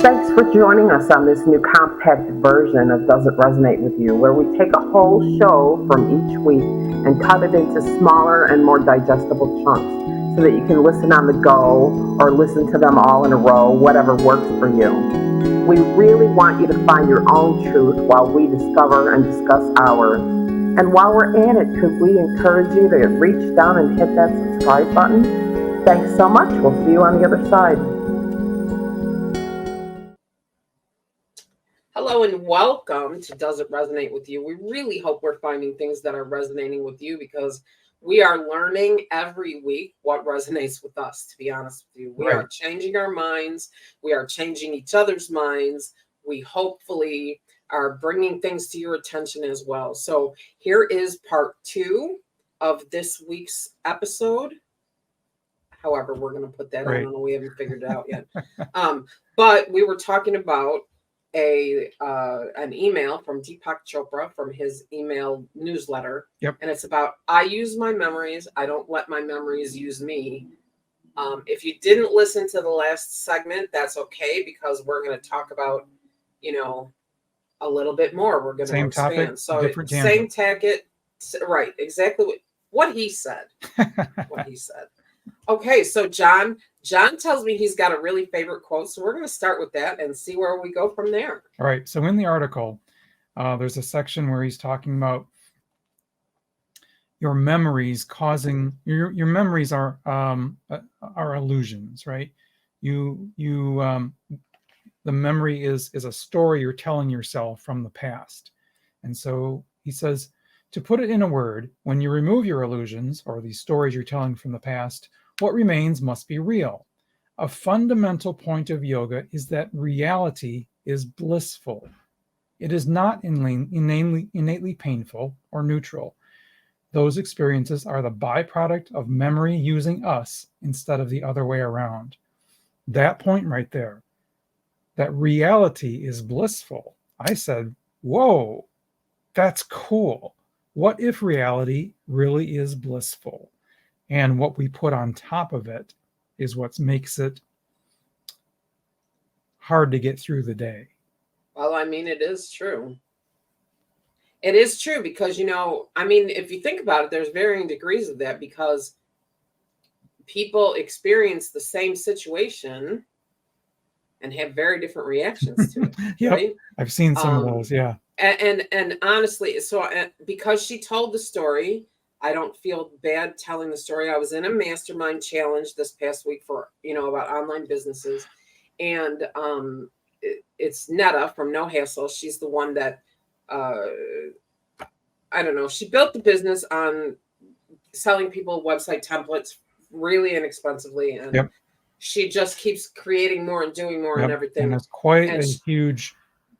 Thanks for joining us on this new compact version of Does It Resonate With You, where we take a whole show from each week and cut it into smaller and more digestible chunks so that you can listen on the go or listen to them all in a row, whatever works for you. We really want you to find your own truth while we discover and discuss ours. And while we're at it, could we encourage you to reach down and hit that subscribe button? Thanks so much. We'll see you on the other side. Hello and welcome to Does It Resonate With You? We really hope we're finding things that are resonating with you because we are learning every week what resonates with us, to be honest with you. We are changing our minds. We are changing each other's minds. We hopefully are bringing things to your attention as well. So here is part 2 of this week's episode. However, we're going to put that, I don't know, we haven't figured it out yet. But we were talking about an email from Deepak Chopra from his email newsletter. And it's about, I use my memories. I don't let my memories use me. If you didn't listen to the last segment, that's okay, because we're going to talk about, a little bit more. We're going to expand. Topic, so different same tacket. Right. Exactly what he said. What he said. Okay. So John tells me he's got a really favorite quote. So we're going to start with that and see where we go from there. All right. So in the article, there's a section where he's talking about your memories causing your memories are illusions, right? The memory is a story you're telling yourself from the past. And so he says, to put it in a word, when you remove your illusions or these stories you're telling from the past, what remains must be real. A fundamental point of yoga is that reality is blissful. It is not innately painful or neutral. Those experiences are the byproduct of memory using us instead of the other way around. That point right there, that reality is blissful. I said, whoa, that's cool. What if reality really is blissful? And what we put on top of it is what makes it hard to get through the day. Well, I mean, it is true. It is true because, if you think about it, there's varying degrees of that because people experience the same situation and have very different reactions to it. Yep. Right? I've seen some of those. Yeah. And honestly, so because she told the story, I don't feel bad telling the story. I was in a mastermind challenge this past week for, about online businesses. And it's Netta from No Hassle. She's the one that, she built the business on selling people website templates really inexpensively. And she just keeps creating more and doing more and everything. And it's quite a huge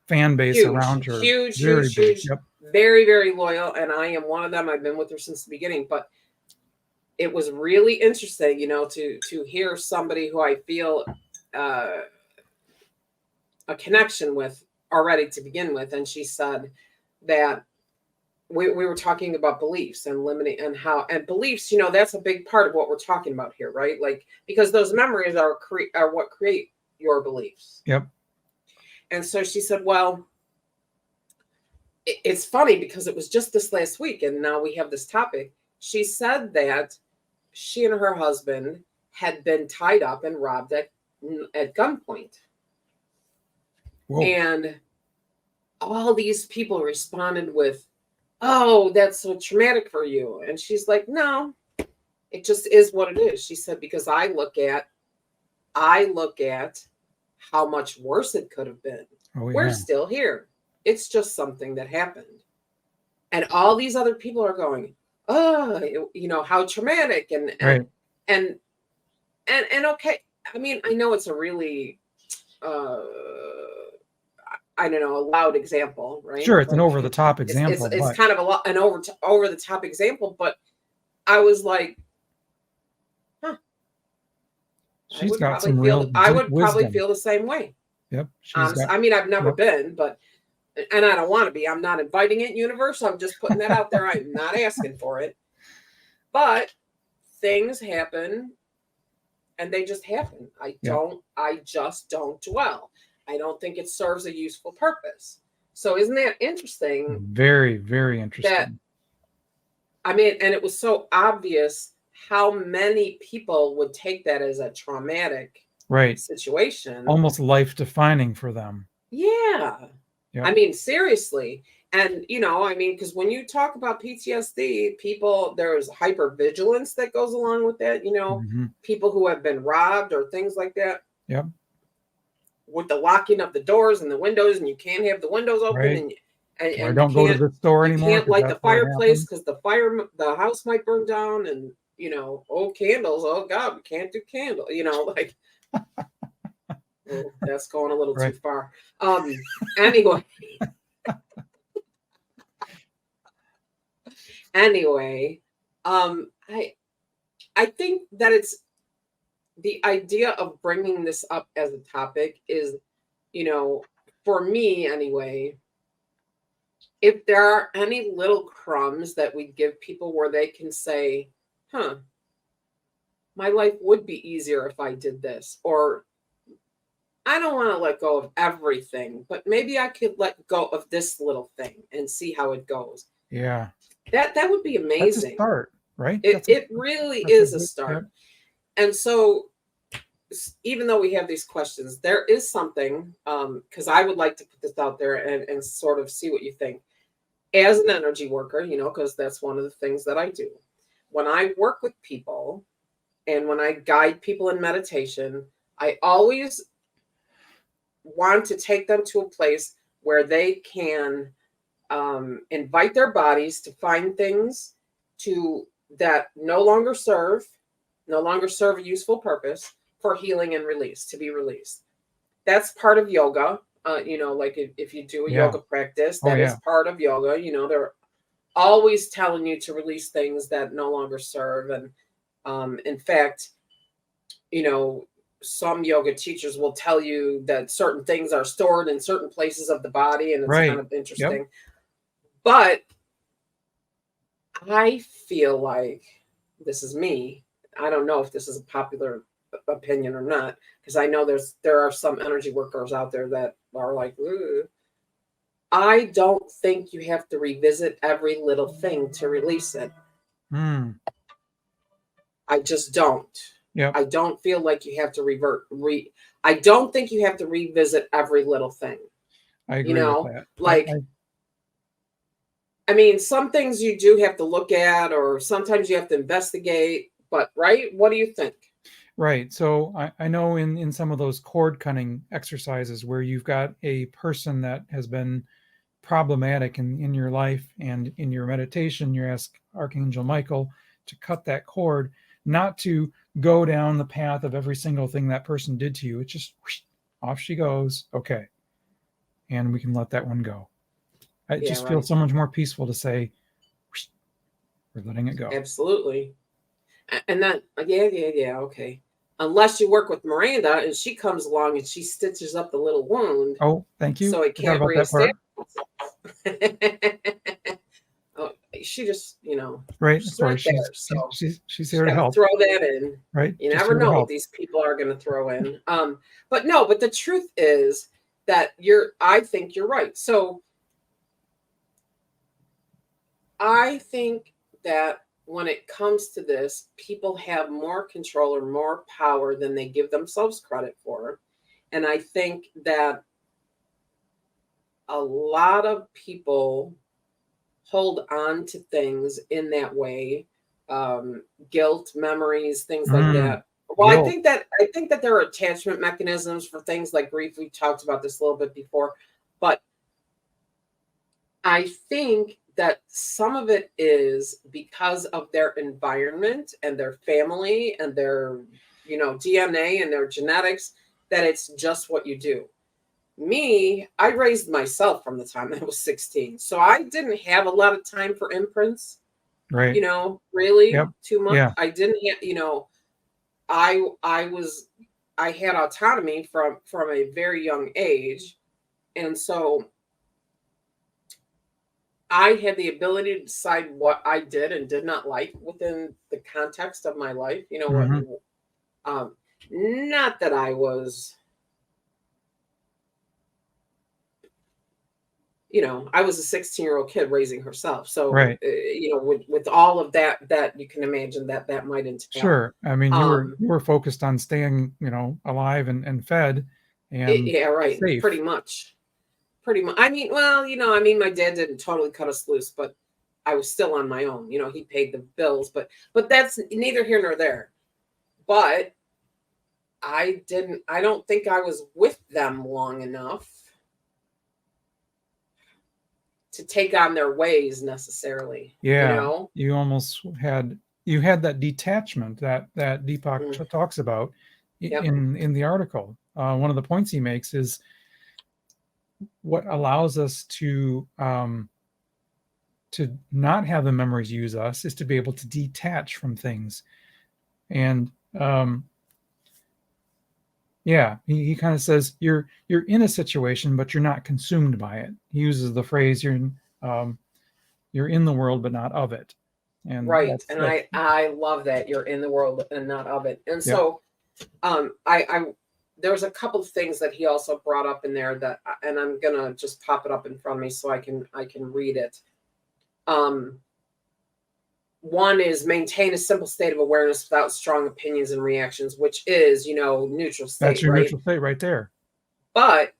fan base around her. Huge. Yep. Very, very loyal. And I am one of them. I've been with her since the beginning. But it was really interesting, to hear somebody who I feel a connection with already to begin with. And she said that we were talking about beliefs and limiting and beliefs, that's a big part of what we're talking about here, right? Like, because those memories are what create your beliefs. Yep. And so she said, well, it's funny because it was just this last week and now we have this topic. She said that she and her husband had been tied up and robbed at gunpoint. Whoa. And all these people responded with, oh, that's so traumatic for you. And she's like, no, it just is what it is. She said, because I look at how much worse it could have been. Oh, yeah. We're still here. It's just something that happened. And all these other people are going, oh, how traumatic and okay. I mean, I know it's a really, a loud example, right? Sure, it's an over-the-top example. It's kind of an over-the-top example, but I was like, huh. She's got some real I would probably feel the same way. Yep. I've never been, but, and I don't want to be. I'm not inviting it, universe. I'm just putting that out there. I'm not asking for it. But things happen and they just happen. I just don't dwell. I don't think it serves a useful purpose. So isn't that interesting? Very, very interesting. That, I mean, and it was so obvious how many people would take that as a traumatic situation. Almost life defining for them. Yeah. Yep. I mean, seriously. And, I mean, because when you talk about PTSD, people, there's hypervigilance that goes along with that, people who have been robbed or things like that. Yep. With the locking of the doors and the windows, and you can't have the windows open, and don't go to the store anymore. You can't light the fireplace because the house might burn down, and candles. Oh God, we can't do candles. Like, well, that's going a little too far. Anyway. I think that it's the idea of bringing this up as a topic is, for me anyway, if there are any little crumbs that we give people where they can say, my life would be easier if I did this, or I don't want to let go of everything, but maybe I could let go of this little thing and see how it goes. Yeah. That would be amazing. That's a start, right? It really is a start. Yeah. And so, even though we have these questions, there is something, because I would like to put this out there and sort of see what you think. As an energy worker, because that's one of the things that I do. When I work with people and when I guide people in meditation, I always want to take them to a place where they can invite their bodies to find things that no longer serve a useful purpose for healing and release, to be released. That's part of yoga. Like if you do a yoga practice, that is part of yoga. They're always telling you to release things that no longer serve. And in fact, some yoga teachers will tell you that certain things are stored in certain places of the body, and it's kind of interesting. Yep. But I feel like, this is me, I don't know if this is a popular opinion or not, because I know there are some energy workers out there that are like, ooh. I don't think you have to revisit every little thing to release it. I just don't. Yep. I don't feel like you have to I don't think you have to revisit every little thing. I agree with that. Like, I mean, some things you do have to look at, or sometimes you have to investigate, but right? What do you think? Right. So I know in some of those cord cutting exercises where you've got a person that has been problematic in your life, and in your meditation, you ask Archangel Michael to cut that cord, not to go down the path of every single thing that person did to you. It's just whoosh, off she goes. Okay. And we can let that one go. It just feels so much more peaceful to say, whoosh, we're letting it go. Absolutely. And that, yeah, okay. Unless you work with Miranda and she comes along and she stitches up the little wound. Oh, thank you. So it can't reestablish. Oh, she just, right. She's right there. So she's here to help. Throw that in. Right. You never know what these people are going to throw in. But the truth is that I think you're right. So I think that when it comes to this, people have more control or more power than they give themselves credit for. And I think that a lot of people hold on to things in that way, guilt, memories, things like that. Well, guilt. I think that there are attachment mechanisms for things like grief. We talked about this a little bit before, but I think that some of it is because of their environment and their family and their, DNA and their genetics, that it's just what you do. Me, I raised myself from the time I was 16. So I didn't have a lot of time for imprints, right? Really too much. Yeah. I didn't have, I had autonomy from a very young age. And so I had the ability to decide what I did and did not like within the context of my life. Not that I was I was a 16-year-old kid raising herself. So, Right. with all of that you can imagine that might entail. Sure. I mean, Um, you were focused on staying, alive and fed and yeah, right. safe. Pretty much. Pretty much. I mean, well, my dad didn't totally cut us loose, but I was still on my own. He paid the bills, but that's neither here nor there. But I don't think I was with them long enough to take on their ways necessarily, Yeah, you had that detachment that Deepak Mm, talks about yep, in the article. One of the points he makes is what allows us to not have the memories use us is to be able to detach from things. And yeah, he kind of says you're in a situation, but you're not consumed by it. He uses the phrase you're in the world, but not of it. And right. And that's I love that you're in the world and not of it. And yep. so, I there was a couple of things that he also brought up in there and I'm gonna just pop it up in front of me so I can read it. Um, One is maintain a simple state of awareness without strong opinions and reactions, which is, neutral That's state, your right? neutral state right there. But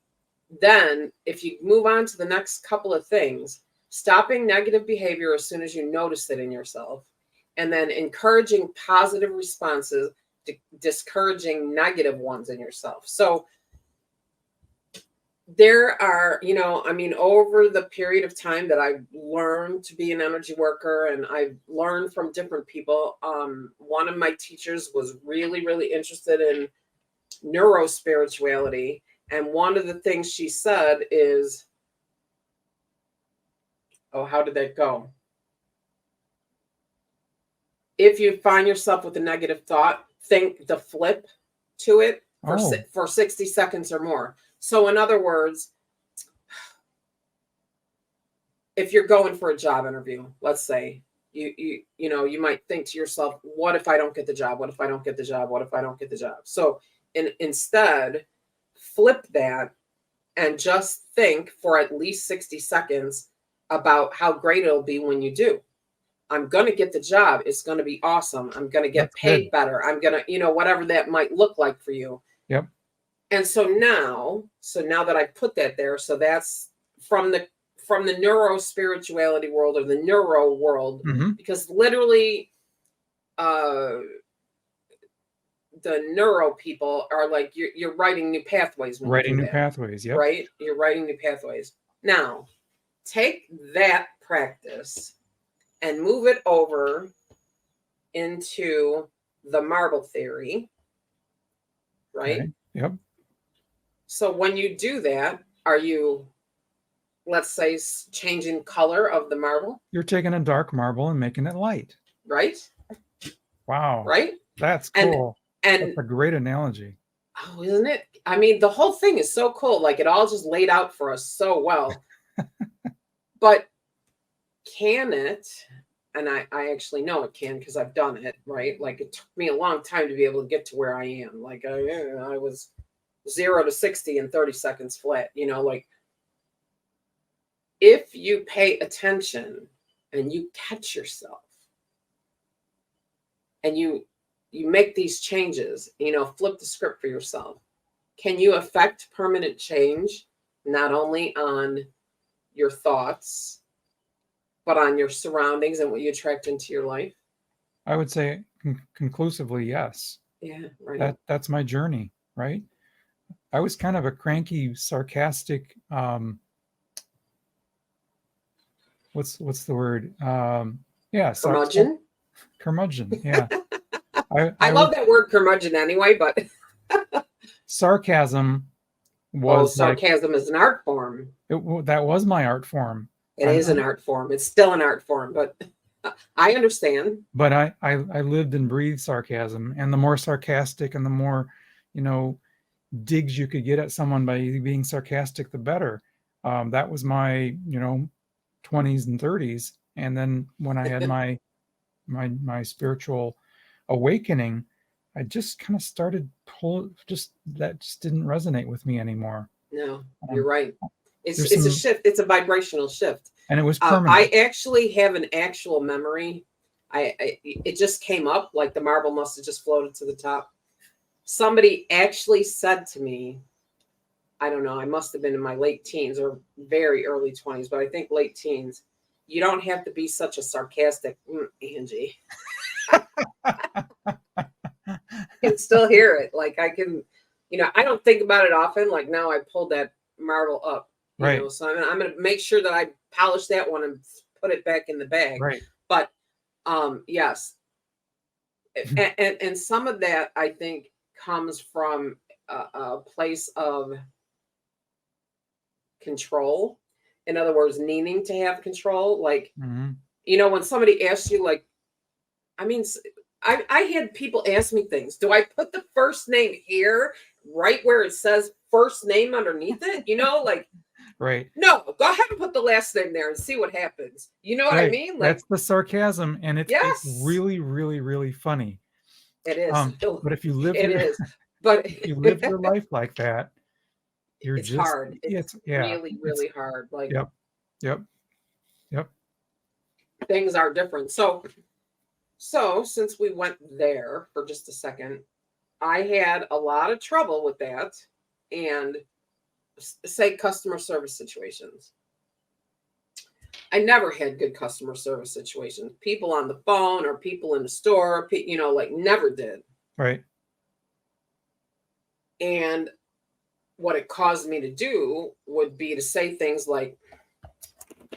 then if you move on to the next couple of things, stopping negative behavior as soon as you notice it in yourself, and then encouraging positive responses, discouraging negative ones in yourself. So there are, over the period of time that I've learned to be an energy worker and I've learned from different people, one of my teachers was really, really interested in neuro spirituality. And one of the things she said is, oh, how did that go? If you find yourself with a negative thought, think the flip to it Oh, for 60 seconds or more. So in other words, if you're going for a job interview, let's say you might think to yourself, what if I don't get the job? What if I don't get the job? What if I don't get the job? So instead, flip that and just think for at least 60 seconds about how great it'll be when you do. I'm going to get the job. It's going to be awesome. I'm going to get that's good. paid better. I'm going to, whatever that might look like for you. Yep. And so now that I put that there, so that's from the neuro spirituality world or the neuro world, Hmm. because literally, uh, the neuro people are like you're writing new pathways when you Writing do new that, pathways. Yep. right? You're writing new pathways. Now, take that practice and move it over into the marble theory, Okay. right? Yep. So when you do that, are you, let's say, changing color of the marble, You're taking a dark marble and making it light. right? Wow. Right? That's And cool. That's and a great analogy. oh, isn't it? I mean, the whole thing is so cool. Like it all just laid out for us so well. But can it? And I actually know it can because I've done it, right? Like it took me a long time to be able to get to where I am. Like I was 0 to 60 in 30 seconds flat, like if you pay attention and you catch yourself and you make these changes, flip the script for yourself, can you affect permanent change not only on your thoughts but on your surroundings and what you attract into your life? I would say conclusively yes. Yeah, right. That's my journey, right? I was kind of a cranky, sarcastic. What's the word? Yeah, Curmudgeon. curmudgeon. Yeah, I I I love was that word curmudgeon anyway, but sarcasm oh, was like sarcasm is an art form. that was my art form. It is an art form. It's still an art form, but I understand. But I lived and breathed sarcasm, and the more sarcastic and the more, you know, digs you could get at someone by being sarcastic, the better. That was my, 20s and 30s, and then when I had my spiritual awakening, I just kind of started pull just that just didn't resonate with me anymore. No, you're Um, right. It's a shift. It's a vibrational shift. And it was I permanent. actually have an actual memory. It just came up, like the marble must have just floated to the top. Somebody actually said to me, I don't know, I must have been in my late teens or very early 20s, but I think late teens. You don't have to be such a sarcastic Angie. I can still hear it. Like I can, I don't think about it often. Like now I pulled that marble up, Right. So I'm gonna make sure that I polish that one and put it back in the bag. Right. But yes, and some of that I think comes from a place of control. In other words, needing to have control. Like, when somebody asks you, like, I mean, I had people ask me things. Do I put the first name here, right where it says first name underneath it? Like, right. No, go ahead and put the last name there and see what happens. You know what I mean? Like, that's the sarcasm, and it's really, really, really funny. It is. But if you live, But if you live your life like that, it's hard. It's really, really hard. Like, yep. Things are different. So since we went there for just a second, I had a lot of trouble with that, and say customer service situations. I never had good customer service situations. People on the phone or people in the store, like never did. Right. And what it caused me to do would be to say things like,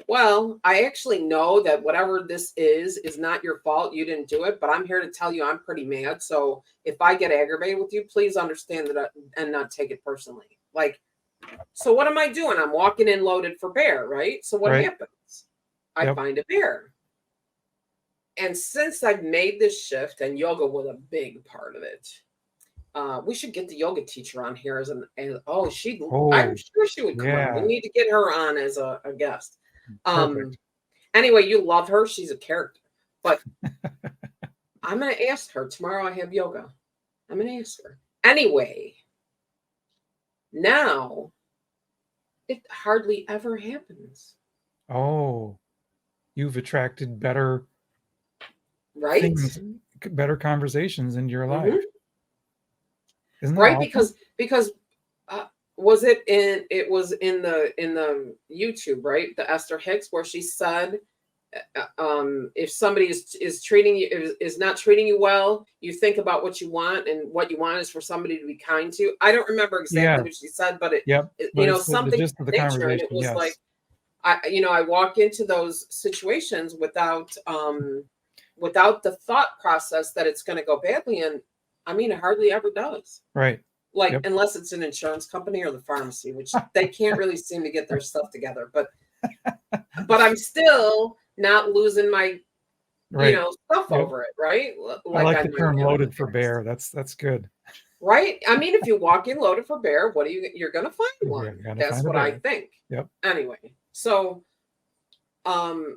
well, I actually know that whatever this is not your fault. You didn't do it, but I'm here to tell you I'm pretty mad. So if I get aggravated with you, please understand that and not take it personally. Like, so what am I doing? I'm walking in loaded for bear, right? So what happens? I find a bear. And since I've made this shift, and yoga was a big part of it, we should get the yoga teacher on here I'm sure she would come on. We need to get her on as a guest. Anyway, you love her. She's a character. But I'm going to ask her tomorrow. I have yoga. I'm going to ask her. Anyway, now it hardly ever happens. Oh, you've attracted better things, better conversations into your life. Isn't that awesome? Because was it in the YouTube, right? The Esther Hicks, where she said, if somebody is treating you is not treating you well, you think about what you want, and what you want is for somebody to be kind to. I don't remember exactly what she said, but something just the conversation. And it was like, I walk into those situations without the thought process that it's going to go badly, and I mean, it hardly ever does. Right. Like, unless it's an insurance company or the pharmacy, which they can't really seem to get their stuff together. But I'm still not losing my, stuff over it, right? Like, I like the term loaded for bear. That's good. Right? I mean, if you walk in loaded for bear, you're going to find one. That's what I think. Yep. Anyway, so, and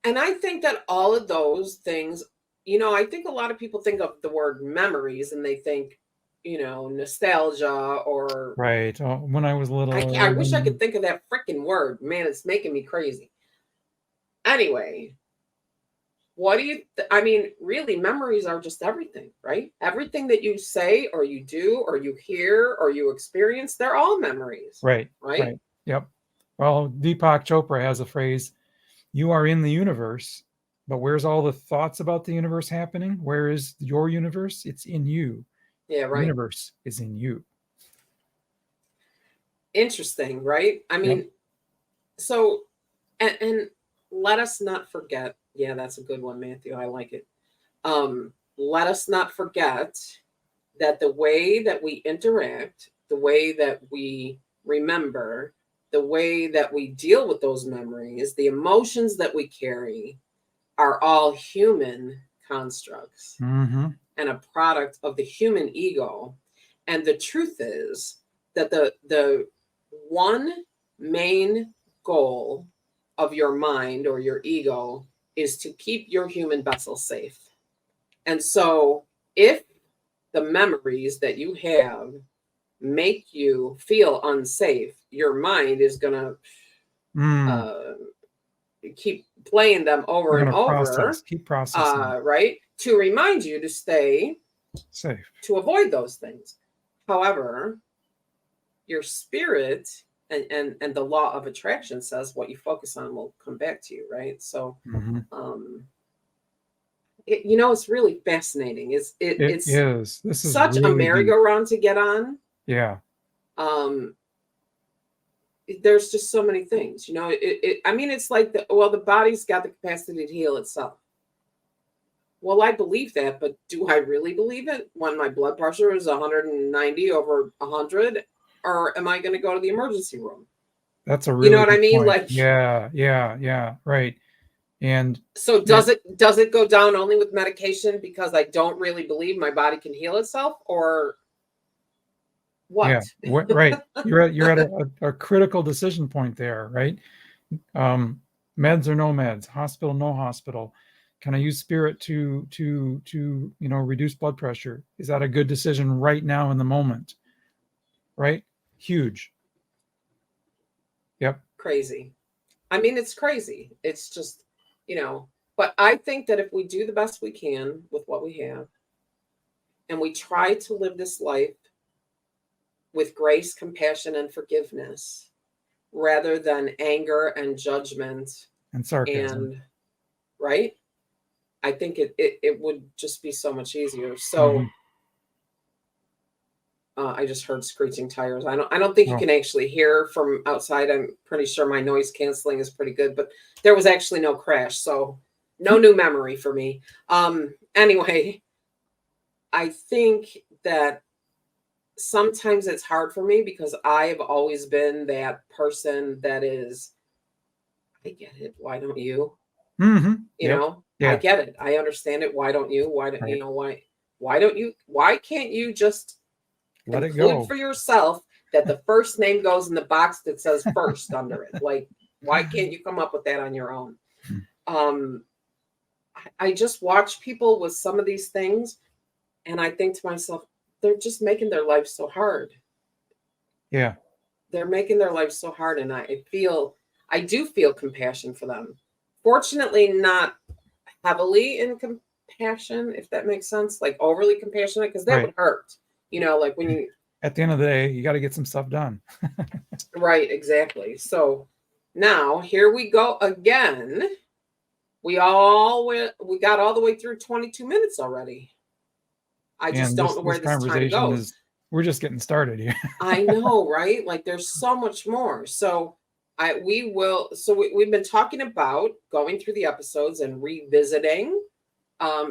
I think that all of those things, I think a lot of people think of the word memories and they think, nostalgia or right. Oh, when I was little, I wish I could think of that freaking word. Man, it's making me crazy. Anyway, what do you? I mean, really, memories are just everything, right? Everything that you say or you do or you hear or you experience, they're all memories. Right. Yep. Well, Deepak Chopra has a phrase: "You are in the universe, but where's all the thoughts about the universe happening? Where is your universe? It's in you." Yeah, right. The universe is in you. Interesting, right? I mean, so, and let us not forget. Yeah, that's a good one, Matthew. I like it. Let us not forget that the way that we interact, the way that we remember, the way that we deal with those memories, the emotions that we carry are all human constructs. And a product of the human ego. And the truth is that the one main goal of your mind or your ego is to keep your human vessel safe. And so if the memories that you have make you feel unsafe, your mind is going to keep playing them over We're and gonna over, keep processing. right? To remind you to stay safe, to avoid those things. However, your spirit and the law of attraction says what you focus on will come back to you, right? So, it's really fascinating. It's This is such a really merry-go-round to get on. Yeah. There's just so many things, I mean, it's like the body's got the capacity to heal itself. Well, I believe that, but do I really believe it when my blood pressure is 190 over 100? Or am I going to go to the emergency room? That's a really you know what I mean? point. Like, yeah, right. And so does it go down only with medication because I don't really believe my body can heal itself, or what? Yeah, right. You're at a critical decision point there, right? Meds or no meds, hospital, no hospital. Can I use spirit to reduce blood pressure? Is that a good decision right now in the moment? Right? Huge. Yep. Crazy. I mean, it's crazy. It's just, but I think that if we do the best we can with what we have, and we try to live this life with grace, compassion, and forgiveness, rather than anger and judgment and sarcasm, right? I think it would just be so much easier. So I just heard screeching tires. I don't think you can actually hear from outside. I'm pretty sure my noise canceling is pretty good, but there was actually no crash, so no new memory for me. Anyway, I think that sometimes it's hard for me because I've always been that person that is, I get it. Why don't you? I get it. I understand it. Why don't you? Why don't why don't you? Why can't you just let it conclude go for yourself that the first name goes in the box that says first under it? Like, why can't you come up with that on your own? I just watch people with some of these things, and I think to myself, they're just making their life so hard. Yeah. They're making their life so hard, and I do feel compassion for them. Fortunately, not heavily in compassion, if that makes sense, like overly compassionate, because that would hurt. Like when you, at the end of the day, you got to get some stuff done. Right, exactly. So now here we go again. We got all the way through 22 minutes already. I just don't know where this time goes. We're just getting started here. I know, right? Like there's so much more. So we've been talking about going through the episodes and revisiting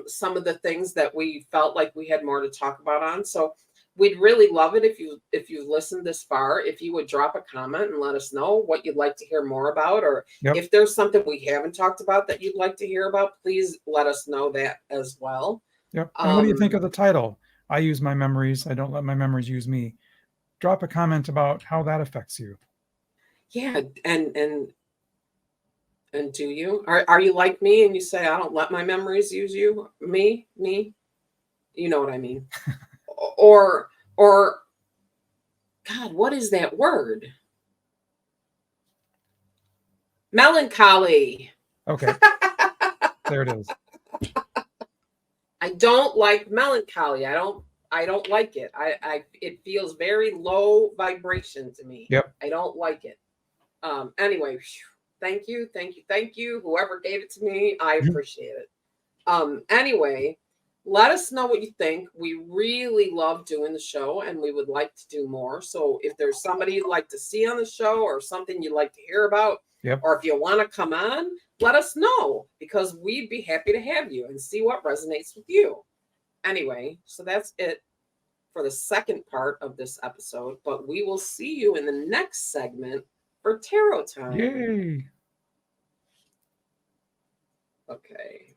some of the things that we felt like we had more to talk about on. So we'd really love it if you've listened this far, if you would drop a comment and let us know what you'd like to hear more about, or if there's something we haven't talked about that you'd like to hear about, please let us know that as well. Yep. And what do you think of the title? I use my memories. I don't let my memories use me. Drop a comment about how that affects you. Yeah, and do you? Are you like me and you say, I don't let my memories use you? Me? You know what I mean? or God, what is that word? Melancholy. Okay. There it is. I don't like melancholy. I don't like it. It feels very low vibration to me. Yep. I don't like it. Anyway, thank you. Whoever gave it to me, I appreciate it. Anyway, let us know what you think. We really love doing the show and we would like to do more. So if there's somebody you'd like to see on the show or something you'd like to hear about, or if you want to come on, let us know, because we'd be happy to have you and see what resonates with you. Anyway, so that's it for the second part of this episode, but we will see you in the next segment for tarot time. Yay. Okay.